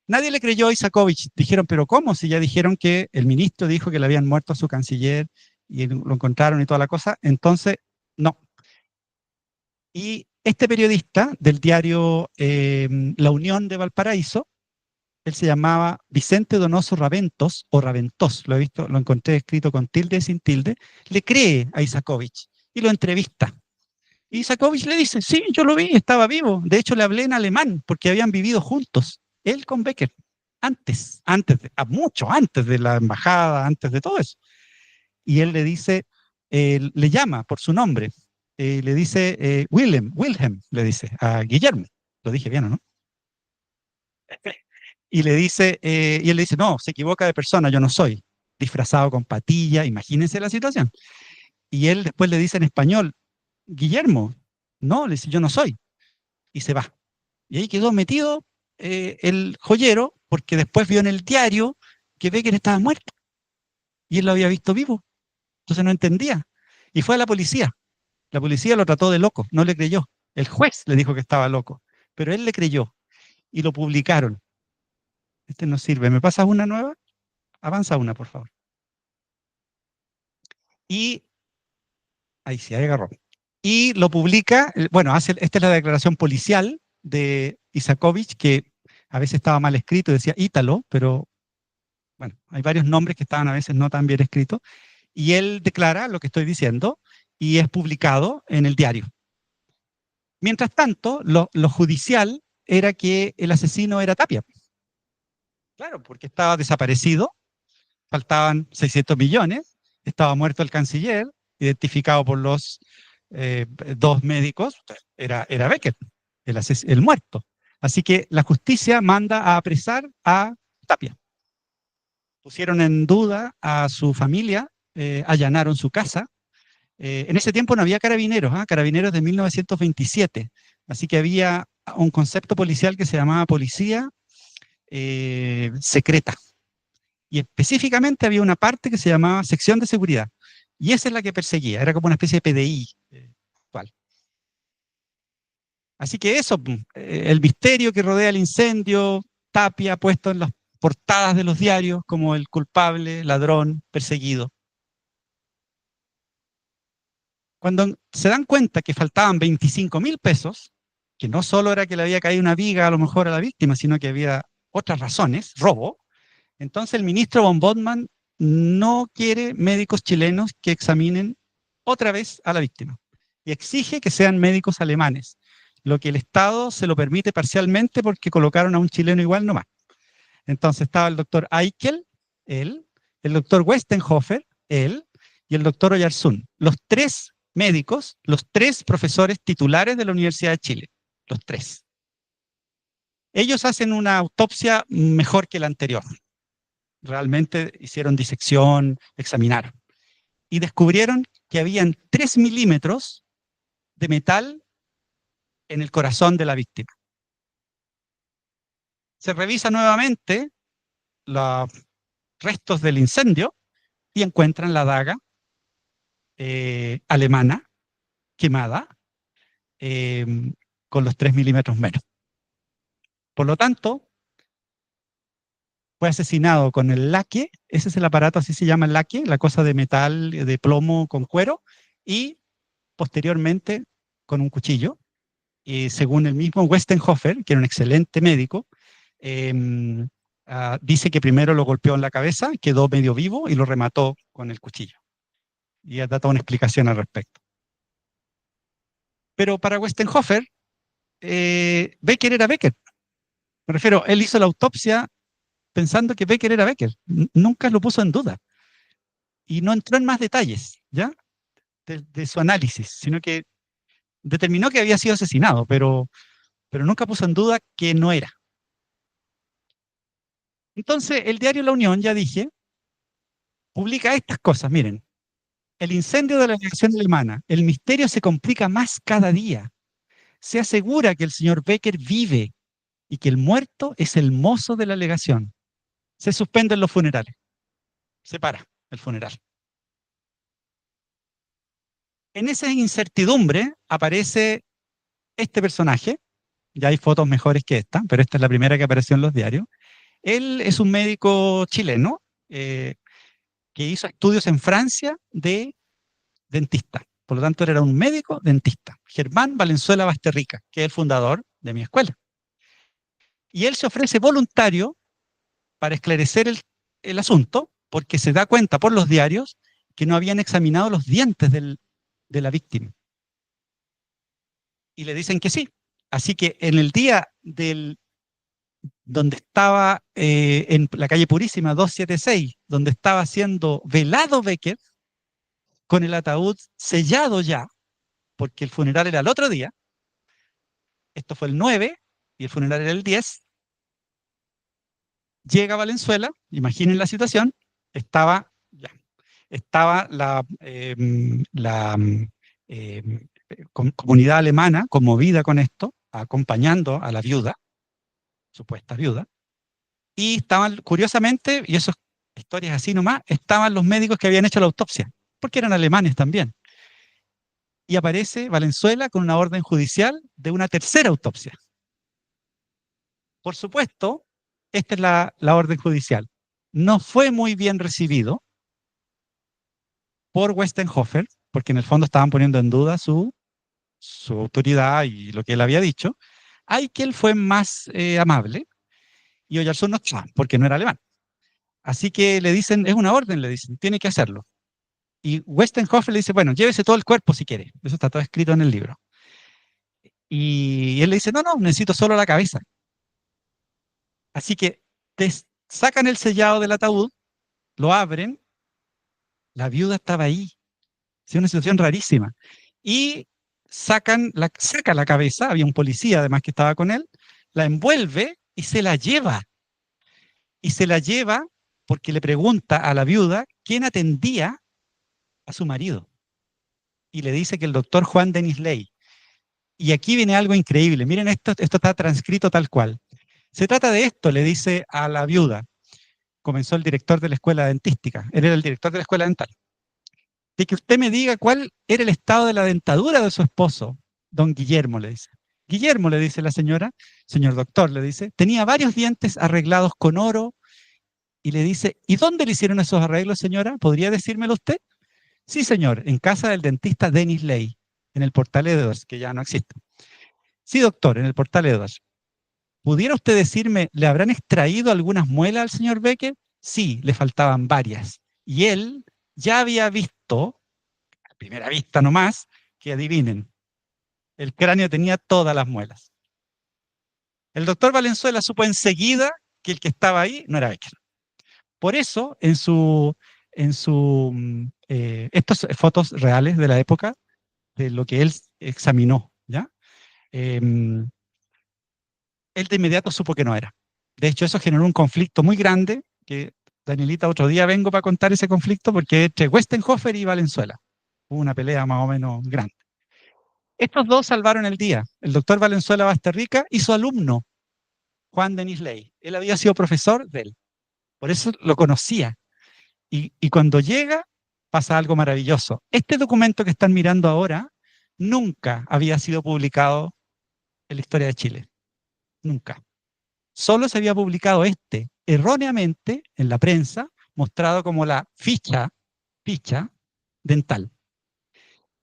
S3: Nadie le creyó a Isakovich. Dijeron, pero ¿cómo? Si ya dijeron que el ministro dijo que le habían muerto a su canciller y lo encontraron y toda la cosa. Entonces, no. Y este periodista del diario La Unión de Valparaíso, él se llamaba Vicente Donoso Raventos, o Raventós, lo he visto, lo encontré escrito con tilde y sin tilde, le cree a Isakovich y lo entrevista. Y Isakovich le dice, sí, yo lo vi, estaba vivo. De hecho, le hablé en alemán porque habían vivido juntos, él con Beckett, mucho antes de la embajada, antes de todo eso. Y él le dice, le llama por su nombre, le dice Wilhelm, le dice a Guillermo. Lo dije bien, ¿o no? Y le dice, y él le dice, no, se equivoca de persona, yo no soy. Disfrazado con patilla, imagínense la situación. Y él después le dice en español, Guillermo, no, le dice, yo no soy. Y se va. Y ahí quedó metido el joyero, porque después vio en el diario que Beckett estaba muerto. Y él lo había visto vivo. Entonces no entendía. Y fue a la policía. La policía lo trató de loco, no le creyó. El juez le dijo que estaba loco, pero él le creyó. Y lo publicaron. Este no sirve. ¿Me pasas una nueva? Avanza una, por favor. Y ahí sí, ahí agarró. Y lo publica, bueno, esta es la declaración policial de Isakovich, que a veces estaba mal escrito, decía Ítalo, pero bueno, hay varios nombres que estaban a veces no tan bien escritos, y él declara lo que estoy diciendo, y es publicado en el diario. Mientras tanto, lo judicial era que el asesino era Tapia. Claro, porque estaba desaparecido, faltaban 600 millones, estaba muerto el canciller, identificado por los dos médicos, era Beckett, el muerto. Así que la justicia manda a apresar a Tapia. Pusieron en duda a su familia, allanaron su casa. En ese tiempo no había carabineros, carabineros de 1927. Así que había un concepto policial que se llamaba policía secreta. Y específicamente había una parte que se llamaba sección de seguridad. Y esa es la que perseguía, era como una especie de PDI actual. Así que eso, el misterio que rodea el incendio, Tapia puesto en las portadas de los diarios como el culpable, ladrón, perseguido. Cuando se dan cuenta que faltaban 25.000 pesos, que no solo era que le había caído una viga a lo mejor a la víctima, sino que había otras razones, robo, entonces el ministro von Bodman no quiere médicos chilenos que examinen otra vez a la víctima y exige que sean médicos alemanes, lo que el Estado se lo permite parcialmente porque colocaron a un chileno igual nomás. Entonces estaba el doctor Eichel, él, el doctor Westenhofer, él, y el doctor Oyarzún, los tres médicos, los tres profesores titulares de la Universidad de Chile, los tres. Ellos hacen una autopsia mejor que la anterior. Realmente hicieron disección, examinaron. Y descubrieron que habían 3 milímetros de metal en el corazón de la víctima. Se revisa nuevamente los restos del incendio y encuentran la daga alemana quemada con los 3 milímetros menos. Por lo tanto, fue asesinado con el laque, ese es el aparato, así se llama el laque, la cosa de metal, de plomo con cuero, y posteriormente con un cuchillo. Y según el mismo Westenhofer, que era un excelente médico, dice que primero lo golpeó en la cabeza, quedó medio vivo y lo remató con el cuchillo. Y ha dado una explicación al respecto. Pero para Westenhofer, Becker era Becker. Me refiero, él hizo la autopsia pensando que Becker era Becker. Nunca lo puso en duda. Y no entró en más detalles, ¿ya? De su análisis, sino que determinó que había sido asesinado, pero nunca puso en duda que no era. Entonces, el diario La Unión, ya dije, publica estas cosas. Miren, el incendio de la delegación alemana, el misterio se complica más cada día. Se asegura que el señor Becker vive y que el muerto es el mozo de la legación. Se suspenden los funerales. Se para el funeral. En esa incertidumbre aparece este personaje. Ya hay fotos mejores que esta, pero esta es la primera que apareció en los diarios. Él es un médico chileno que hizo estudios en Francia de dentista. Por lo tanto, él era un médico dentista. Germán Valenzuela Basterrica, que es el fundador de mi escuela. Y él se ofrece voluntario para esclarecer el asunto, porque se da cuenta por los diarios que no habían examinado los dientes de la víctima. Y le dicen que sí. Así que en el día donde estaba en la calle Purísima 276, donde estaba siendo velado Becker, con el ataúd sellado ya, porque el funeral era el otro día, esto fue el 9 y el funeral era el 10, llega Valenzuela, imaginen la situación, estaba la comunidad alemana conmovida con esto, acompañando a la viuda, supuesta viuda, y estaban, curiosamente, y eso es historias así nomás, estaban los médicos que habían hecho la autopsia, porque eran alemanes también. Y aparece Valenzuela con una orden judicial de una tercera autopsia. Por supuesto, esta es la orden judicial. No fue muy bien recibido por Westenhofer, porque en el fondo estaban poniendo en duda su autoridad y lo que él había dicho. Eichel fue más amable y Oyarzún no estaba, porque no era alemán. Así que le dicen, es una orden, le dicen, tiene que hacerlo. Y Westenhofer le dice, bueno, llévese todo el cuerpo si quiere. Eso está todo escrito en el libro. Y él le dice, no, necesito solo la cabeza. Así que sacan el sellado del ataúd, lo abren, la viuda estaba ahí. Es una situación rarísima. Y saca la cabeza, había un policía además que estaba con él, la envuelve y se la lleva. Y se la lleva porque le pregunta a la viuda quién atendía a su marido. Y le dice que el doctor Juan Denis Ley. Y aquí viene algo increíble. Miren, esto está transcrito tal cual. Se trata de esto, le dice a la viuda. Comenzó el director de la escuela dentística. Él era el director de la escuela dental. De que usted me diga cuál era el estado de la dentadura de su esposo, don Guillermo, le dice. Guillermo, le dice la señora, señor doctor, le dice, tenía varios dientes arreglados con oro, y le dice, ¿y dónde le hicieron esos arreglos, señora? ¿Podría decírmelo usted? Sí, señor, en casa del dentista Denis Ley, en el Portal Edwards, que ya no existe. Sí, doctor, en el Portal Edwards. ¿Pudiera usted decirme, ¿le habrán extraído algunas muelas al señor Becker? Sí, le faltaban varias. Y él ya había visto, a primera vista nomás, que adivinen, el cráneo tenía todas las muelas. El doctor Valenzuela supo enseguida que el que estaba ahí no era Becker. Por eso, estas fotos reales de la época, de lo que él examinó, ¿ya? Él de inmediato supo que no era. De hecho, eso generó un conflicto muy grande, que Danielita, otro día vengo para contar ese conflicto, porque entre Westenhofer y Valenzuela hubo una pelea más o menos grande. Estos dos salvaron el día. El doctor Valenzuela Basterrica y su alumno, Juan Denis Ley. Él había sido profesor de él. Por eso lo conocía. Y cuando llega, pasa algo maravilloso. Este documento que están mirando ahora nunca había sido publicado en la historia de Chile. Nunca. Solo se había publicado erróneamente en la prensa, mostrado como la ficha dental.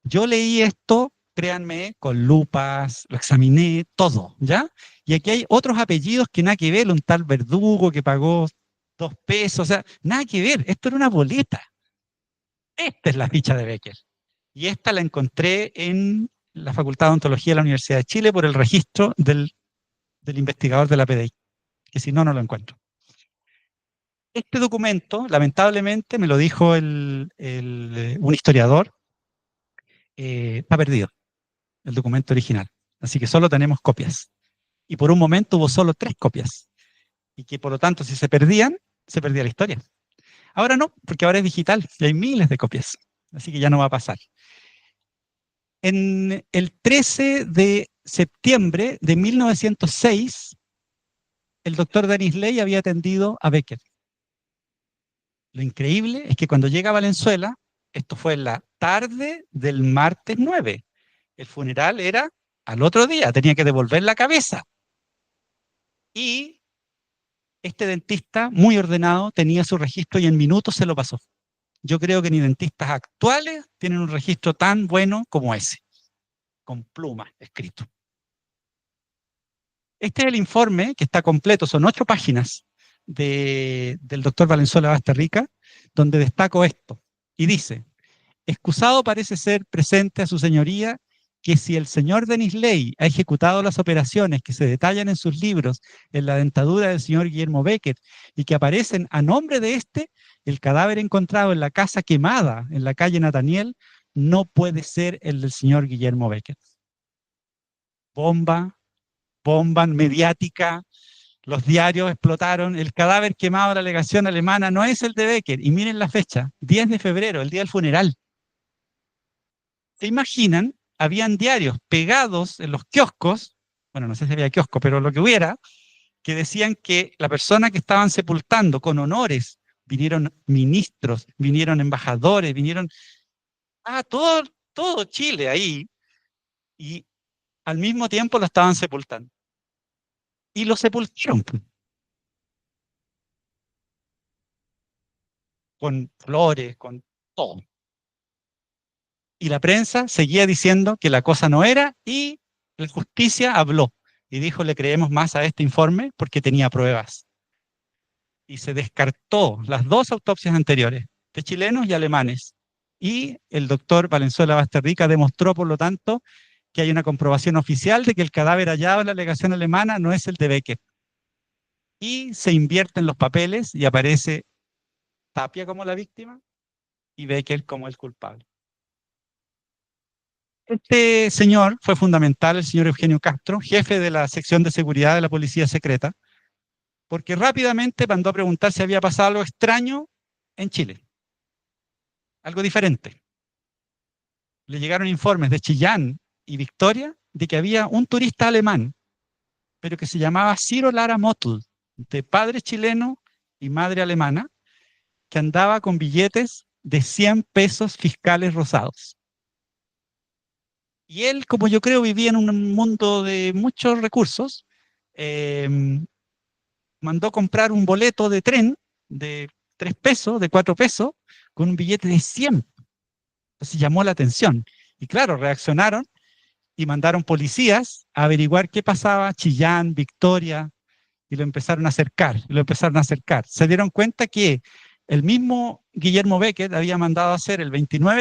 S3: Yo leí esto, créanme, con lupas, lo examiné, todo, ¿ya? Y aquí hay otros apellidos que nada que ver, un tal Verdugo que pagó 2 pesos, o sea, nada que ver, esto era una boleta. Esta es la ficha de Becker. Y esta la encontré en la Facultad de Odontología de la Universidad de Chile por el registro del investigador de la PDI, que si no, no lo encuentro. Este documento, lamentablemente, me lo dijo un historiador, está perdido, el documento original. Así que solo tenemos copias. Y por un momento hubo solo 3 copias. Y que por lo tanto, si se perdían, se perdía la historia. Ahora no, porque ahora es digital y hay miles de copias. Así que ya no va a pasar. En el 13 de septiembre de 1906, el doctor Denis Ley había atendido a Becker. Lo increíble es que cuando llega a Valenzuela, esto fue en la tarde del martes 9. El funeral era al otro día, tenía que devolver la cabeza. Y este dentista, muy ordenado, tenía su registro y en minutos se lo pasó. Yo creo que ni dentistas actuales tienen un registro tan bueno como ese, con pluma escrito. Este es el informe que está completo, son 8 páginas del doctor Valenzuela Basterrica, donde destaco esto. Y dice, excusado parece ser presente a su señoría que si el señor Denis Ley ha ejecutado las operaciones que se detallan en sus libros en la dentadura del señor Guillermo Becker y que aparecen a nombre de este, el cadáver encontrado en la casa quemada en la calle Nataniel no puede ser el del señor Guillermo Becker. Bomba mediática, los diarios explotaron, el cadáver quemado de la legación alemana no es el de Becker. Y miren la fecha, 10 de febrero, el día del funeral. ¿Se imaginan? Habían diarios pegados en los kioscos, bueno, no sé si había kiosco, pero lo que hubiera, que decían que la persona que estaban sepultando con honores, vinieron ministros, vinieron embajadores, vinieron, todo Chile ahí, y al mismo tiempo lo estaban sepultando. Y lo sepultaron con flores, con todo. Y la prensa seguía diciendo que la cosa no era y la justicia habló y dijo, le creemos más a este informe porque tenía pruebas. Y se descartó las 2 autopsias anteriores, de chilenos y alemanes. Y el doctor Valenzuela Basterrica demostró, por lo tanto, que hay una comprobación oficial de que el cadáver hallado en la legación alemana no es el de Becker. Y se invierten los papeles y aparece Tapia como la víctima y Becker como el culpable. Este señor fue fundamental, el señor Eugenio Castro, jefe de la sección de seguridad de la policía secreta, porque rápidamente mandó a preguntar si había pasado algo extraño en Chile, algo diferente. Le llegaron informes de Chillán y Victoria de que había un turista alemán, pero que se llamaba Ciro Lara Mottl, de padre chileno y madre alemana, que andaba con billetes de 100 pesos fiscales rosados. Y él, como yo creo, vivía en un mundo de muchos recursos, mandó comprar un boleto de tren de 3 pesos, de 4 pesos, con un billete de 100. Entonces llamó la atención. Y claro, reaccionaron y mandaron policías a averiguar qué pasaba, Chillán, Victoria, y lo empezaron a acercar, Se dieron cuenta que el mismo Guillermo Becker había mandado a hacer el 26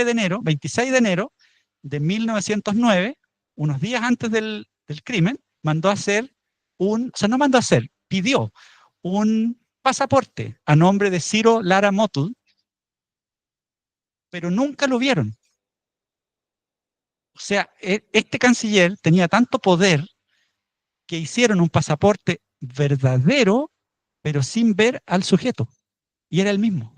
S3: de enero de 1909, unos días antes del crimen, pidió un pasaporte a nombre de Ciro Lara Mottl, pero nunca lo vieron. O sea, este canciller tenía tanto poder que hicieron un pasaporte verdadero, pero sin ver al sujeto. Y era el mismo.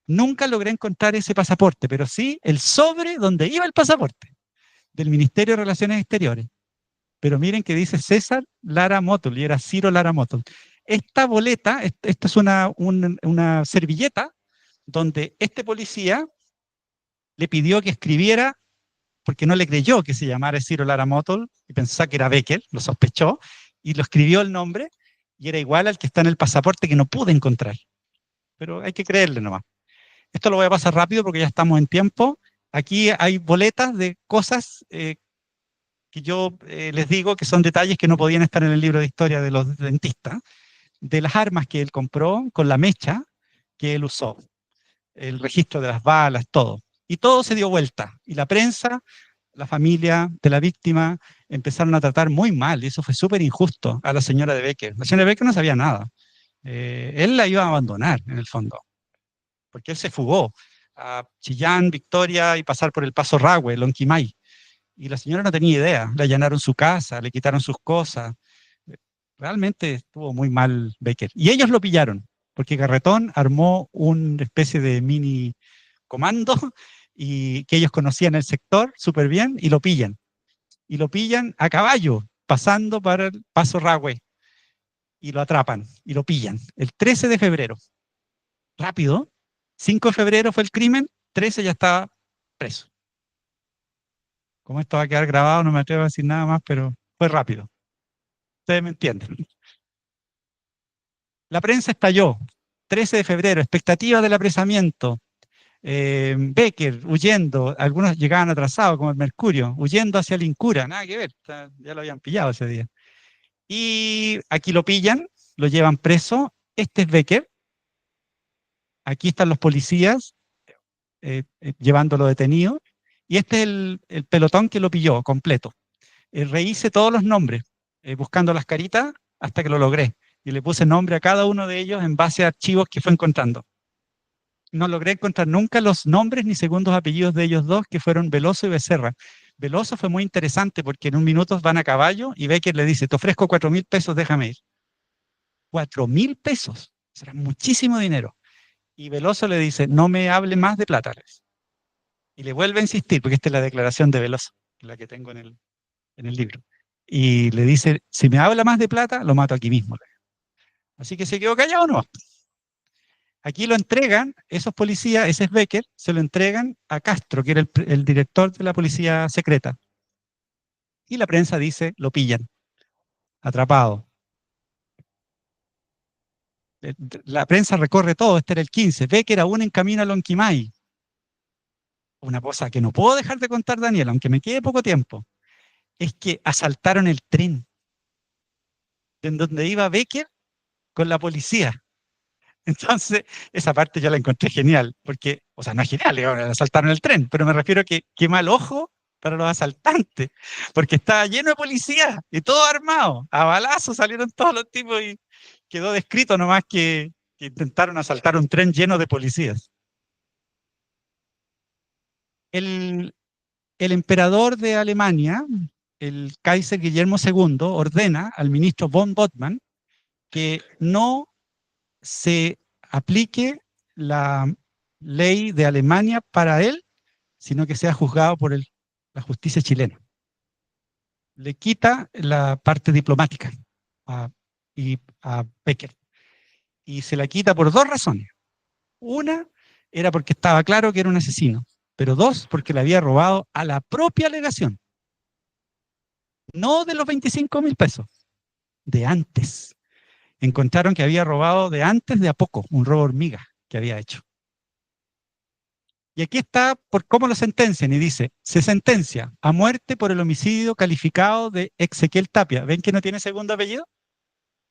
S3: Nunca logré encontrar ese pasaporte, pero sí el sobre donde iba el pasaporte. del Ministerio de Relaciones Exteriores. Pero miren que dice César Lara Motul, y era Ciro Lara Motul. Esta boleta, esta es una servilleta donde este policía le pidió que escribiera, porque no le creyó que se llamara Ciro Lara Motul, y pensaba que era Becker, lo sospechó, y lo escribió el nombre, y era igual al que está en el pasaporte que no pude encontrar. Pero hay que creerle nomás. Esto lo voy a pasar rápido porque ya estamos en tiempo. Aquí hay boletas de cosas que yo les digo que son detalles que no podían estar en el libro de historia de los dentistas, de las armas que él compró con la mecha que él usó, el registro de las balas, todo. Y todo se dio vuelta. Y la prensa, la familia de la víctima empezaron a tratar muy mal, y eso fue súper injusto a la señora de Becker. La señora de Becker no sabía nada. Él la iba a abandonar, en el fondo, porque él se fugó a Chillán, Victoria y pasar por el Paso Rahue, Lonquimay. Y la señora no tenía idea. Le allanaron su casa, le quitaron sus cosas. Realmente estuvo muy mal Becker. Y ellos lo pillaron, porque Garretón armó una especie de mini comando y que ellos conocían el sector súper bien y lo pillan. Y lo pillan a caballo, pasando para el Paso Rahue. Y lo atrapan y lo pillan. El 13 de febrero. Rápido. 5 de febrero fue el crimen, 13 ya estaba preso. Como esto va a quedar grabado, no me atrevo a decir nada más, pero fue rápido. Ustedes me entienden. La prensa estalló. 13 de febrero, expectativa del apresamiento. Becker huyendo, algunos llegaban atrasados, como el Mercurio, huyendo hacia el Incura, nada que ver, ya lo habían pillado ese día. Y aquí lo pillan, lo llevan preso. Este es Becker. Aquí están los policías llevándolo detenido. Y este es el pelotón que lo pilló completo. Rehice todos los nombres, buscando las caritas hasta que lo logré. Y le puse nombre a cada uno de ellos en base a archivos que fue encontrando. No logré encontrar nunca los nombres ni segundos apellidos de ellos dos, que fueron Veloso y Becerra. Veloso fue muy interesante porque en un minuto van a caballo y Becker le dice, te ofrezco 4.000 pesos, déjame ir. 4.000 pesos, será muchísimo dinero. Y Veloso le dice, no me hable más de plata. Y le vuelve a insistir, porque esta es la declaración de Veloso, la que tengo en el libro. Y le dice, si me habla más de plata, lo mato aquí mismo. Así que se quedó callado, ¿no? Aquí lo entregan, esos policías, ese es Becker, se lo entregan a Castro, que era el director de la policía secreta. Y la prensa dice, lo pillan, atrapado. La prensa recorre todo, este era el 15. Becker aún en camino a Lonquimay. Una cosa que no puedo dejar de contar, Daniel, aunque me quede poco tiempo, es que asaltaron el tren en donde iba Becker con la policía. Entonces, esa parte yo la encontré genial, porque, o sea, no es genial, asaltaron el tren, pero me refiero a que qué mal ojo para los asaltantes, porque estaba lleno de policías y todo armado, a balazos salieron todos los tipos y quedó descrito nomás que intentaron asaltar un tren lleno de policías. El emperador de Alemania, el Kaiser Guillermo II, ordena al ministro von Bottmann que no se aplique la ley de Alemania para él, sino que sea juzgado por la justicia chilena. Le quita la parte diplomática a Becker. Y se la quita por dos razones. Una era porque estaba claro que era un asesino, pero dos, porque le había robado a la propia legación. No de los 25.000 pesos, de antes. Encontraron que había robado de antes de a poco, un robo hormiga que había hecho. Y aquí está por cómo lo sentencian, y dice, se sentencia a muerte por el homicidio calificado de Exequiel Tapia. ¿Ven que no tiene segundo apellido?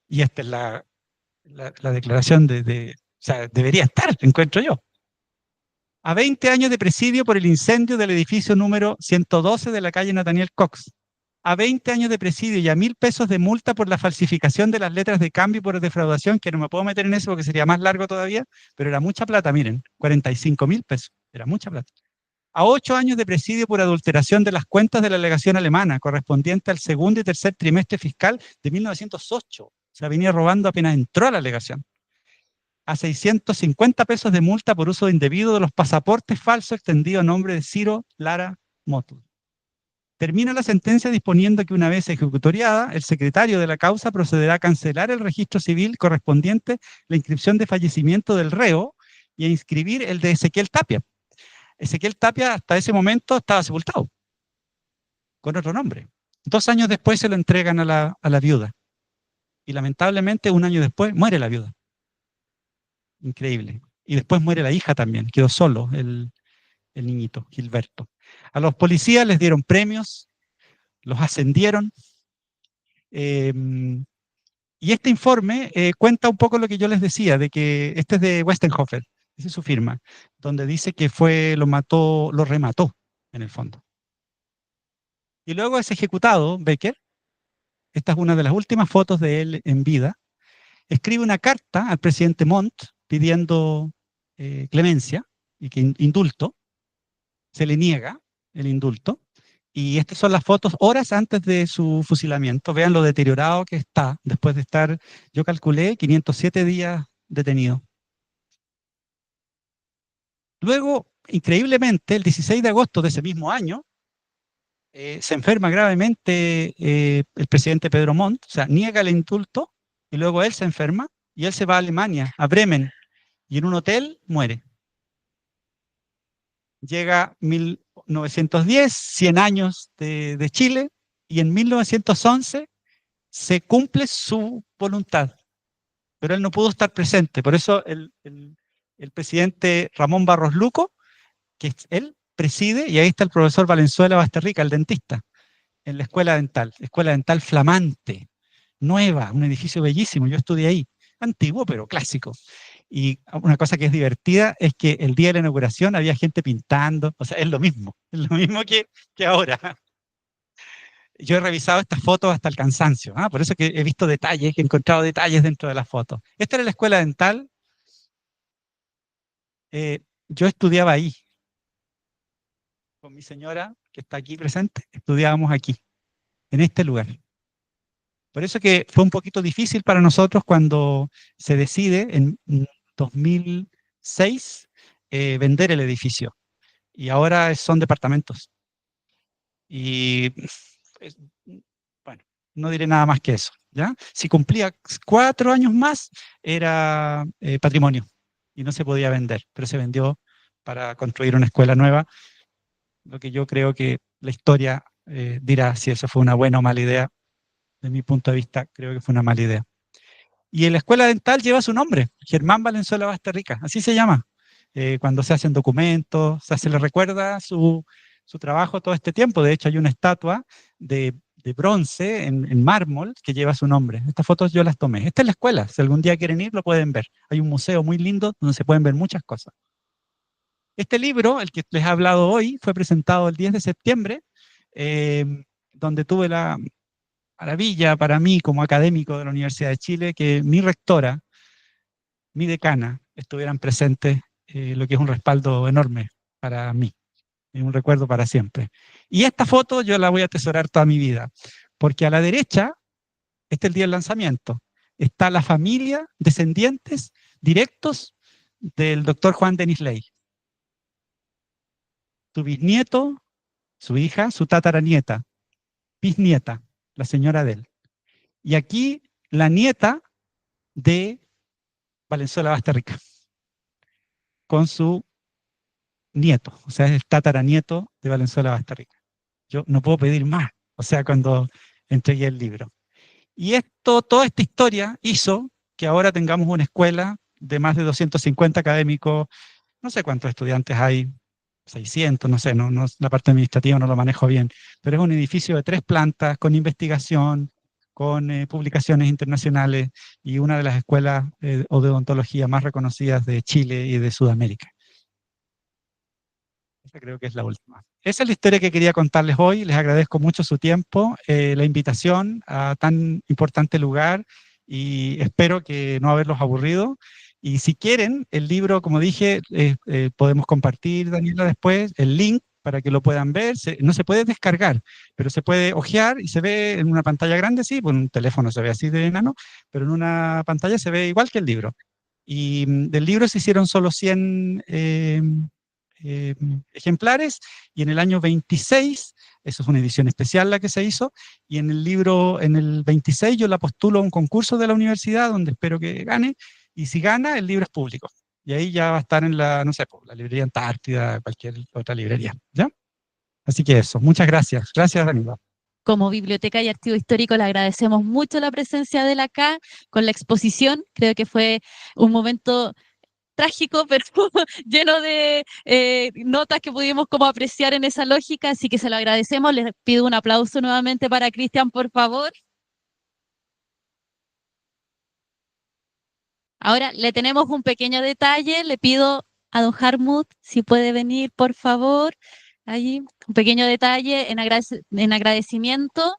S3: Y esta es la declaración o sea, debería estar, encuentro yo. A 20 años de presidio por el incendio del edificio número 112 de la calle Nathaniel Cox. A 20 años de presidio y a 1.000 pesos de multa por la falsificación de las letras de cambio y por defraudación, que no me puedo meter en eso porque sería más largo todavía, pero era mucha plata, miren, 45.000 pesos, era mucha plata. A 8 años de presidio por adulteración de las cuentas de la legación alemana, correspondiente al segundo y tercer trimestre fiscal de 1908. O sea, venía robando apenas entró a la legación. A 650 pesos de multa por uso indebido de los pasaportes falsos extendidos a nombre de Ciro Lara Motul. termina la sentencia disponiendo que una vez ejecutoriada, el secretario de la causa procederá a cancelar el registro civil correspondiente a la inscripción de fallecimiento del reo y a inscribir el de Ezequiel Tapia. Ezequiel Tapia hasta ese momento estaba sepultado, con otro nombre. 2 años después se lo entregan a la viuda. Y lamentablemente, 1 año después, muere la viuda. Increíble. Y después muere la hija también, quedó solo el niñito, Gilberto. A los policías les dieron premios, los ascendieron. Y este informe cuenta un poco lo que yo les decía, de que este es de Westenhofer, esa es su firma, donde dice que lo remató, en el fondo. Y luego es ejecutado, Becker. Esta es una de las últimas fotos de él en vida. Escribe una carta al presidente Montt pidiendo clemencia y que indulto. Se le niega el indulto. Y estas son las fotos horas antes de su fusilamiento. Vean lo deteriorado que está después de estar, yo calculé, 507 días detenido. Luego, increíblemente, el 16 de agosto de ese mismo año, se enferma gravemente el presidente Pedro Montt, o sea, niega el indulto, y luego él se enferma, y él se va a Alemania, a Bremen, y en un hotel muere. Llega 1910, 100 años de Chile, y en 1911 se cumple su voluntad, pero él no pudo estar presente. Por eso el presidente Ramón Barros Luco, que él preside, y ahí está el profesor Valenzuela Basterrica, el dentista, en la escuela dental flamante, nueva, un edificio bellísimo, yo estudié ahí, antiguo pero clásico. Y una cosa que es divertida es que el día de la inauguración había gente pintando, o sea, es lo mismo que ahora. Yo he revisado estas fotos hasta el cansancio, por eso que he visto detalles, que he encontrado detalles dentro de las fotos. Esta era la escuela dental, yo estudiaba ahí, con mi señora, que está aquí presente, estudiábamos aquí, en este lugar. Por eso que fue un poquito difícil para nosotros cuando se decide en 2006 vender el edificio. Y ahora son departamentos. Y bueno, no diré nada más que eso, ¿ya? Si cumplía 4 años más, era patrimonio y no se podía vender, pero se vendió para construir una escuela nueva, lo que yo creo que la historia dirá si eso fue una buena o mala idea. De mi punto de vista, creo que fue una mala idea. Y en la escuela dental lleva su nombre, Germán Valenzuela Basterrica, así se llama. Cuando se hacen documentos, se le recuerda su trabajo todo este tiempo. De hecho, hay una estatua de bronce en mármol que lleva su nombre. Estas fotos yo las tomé. Esta es la escuela, si algún día quieren ir lo pueden ver. Hay un museo muy lindo donde se pueden ver muchas cosas. Este libro, el que les he hablado hoy, fue presentado el 10 de septiembre, donde tuve la maravilla para mí como académico de la Universidad de Chile que mi rectora, mi decana, estuvieran presentes, lo que es un respaldo enorme para mí, es un recuerdo para siempre. Y esta foto yo la voy a atesorar toda mi vida, porque a la derecha, este es el día del lanzamiento, está la familia, descendientes directos del doctor Juan Denis Ley. Su bisnieto, su hija, su tataranieta, bisnieta, la señora de él. Y aquí la nieta de Valenzuela Basterrica, con su nieto, o sea, es el tataranieto de Valenzuela Basterrica. Yo no puedo pedir más, o sea, cuando entregué el libro. Y toda esta historia hizo que ahora tengamos una escuela de más de 250 académicos, no sé cuántos estudiantes hay, 600, no sé, la parte administrativa no lo manejo bien, pero es un edificio de 3 plantas, con investigación, con publicaciones internacionales y una de las escuelas de odontología más reconocidas de Chile y de Sudamérica. Esa creo que es la última. Esa es la historia que quería contarles hoy. Les agradezco mucho su tiempo, la invitación a tan importante lugar y espero que no haberlos aburrido. Y si quieren, el libro, como dije, podemos compartir, Daniela, después el link para que lo puedan ver. No se puede descargar, pero se puede hojear y se ve en una pantalla grande, sí, por un teléfono se ve así de enano, pero en una pantalla se ve igual que el libro. Y del libro se hicieron solo 100 ejemplares, y en el año 26, eso es una edición especial la que se hizo, y en el libro, en el 26 yo la postulo a un concurso de la universidad donde espero que gane, y si gana, el libro es público. Y ahí ya va a estar en la, no sé, la librería Antártida, cualquier otra librería, ¿ya? Así que eso, muchas gracias. Gracias, Danilo.
S1: Como Biblioteca y Archivo Histórico le agradecemos mucho la presencia de él acá con la exposición. Creo que fue un momento trágico, pero lleno de notas que pudimos como apreciar en esa lógica, así que se lo agradecemos. Les pido un aplauso nuevamente para Cristian, por favor. Ahora le tenemos un pequeño detalle, le pido a don Harmut si puede venir, por favor. Allí, un pequeño detalle en agradecimiento.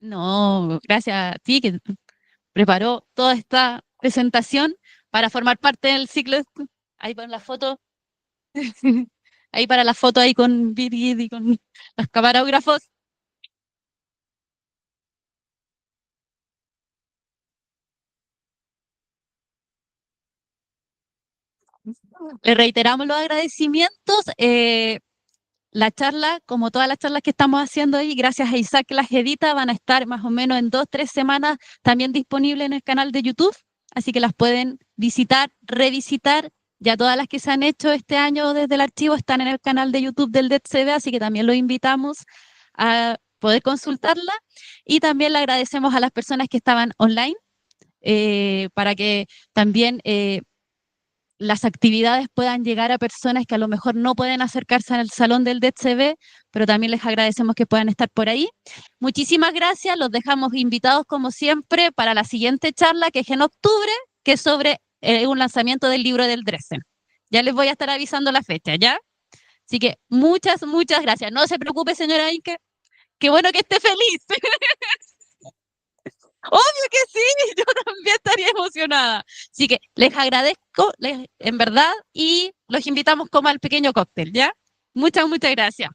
S1: No, gracias a ti que preparó toda esta presentación para formar parte del ciclo. Ahí para la foto, ahí para la foto ahí con Birgit y con los camarógrafos. Le reiteramos los agradecimientos. La charla, como todas las charlas que estamos haciendo ahí, gracias a Isaac que las edita, van a estar más o menos en 2, 3 semanas también disponibles en el canal de YouTube, así que las pueden visitar, revisitar. Ya todas las que se han hecho este año desde el archivo están en el canal de YouTube del DETCB, así que también los invitamos a poder consultarla. Y también le agradecemos a las personas que estaban online para que también las actividades puedan llegar a personas que a lo mejor no pueden acercarse al salón del DCB, pero también les agradecemos que puedan estar por ahí. Muchísimas gracias, los dejamos invitados como siempre para la siguiente charla que es en octubre, que es sobre un lanzamiento del libro del Dresden. Ya les voy a estar avisando la fecha, ¿ya? Así que muchas, muchas gracias. No se preocupe, señora Inke, qué bueno que esté feliz. Obvio que sí, yo también estaría emocionada. Así que les agradezco, en verdad, y los invitamos como al pequeño cóctel, ¿ya? Muchas, muchas gracias.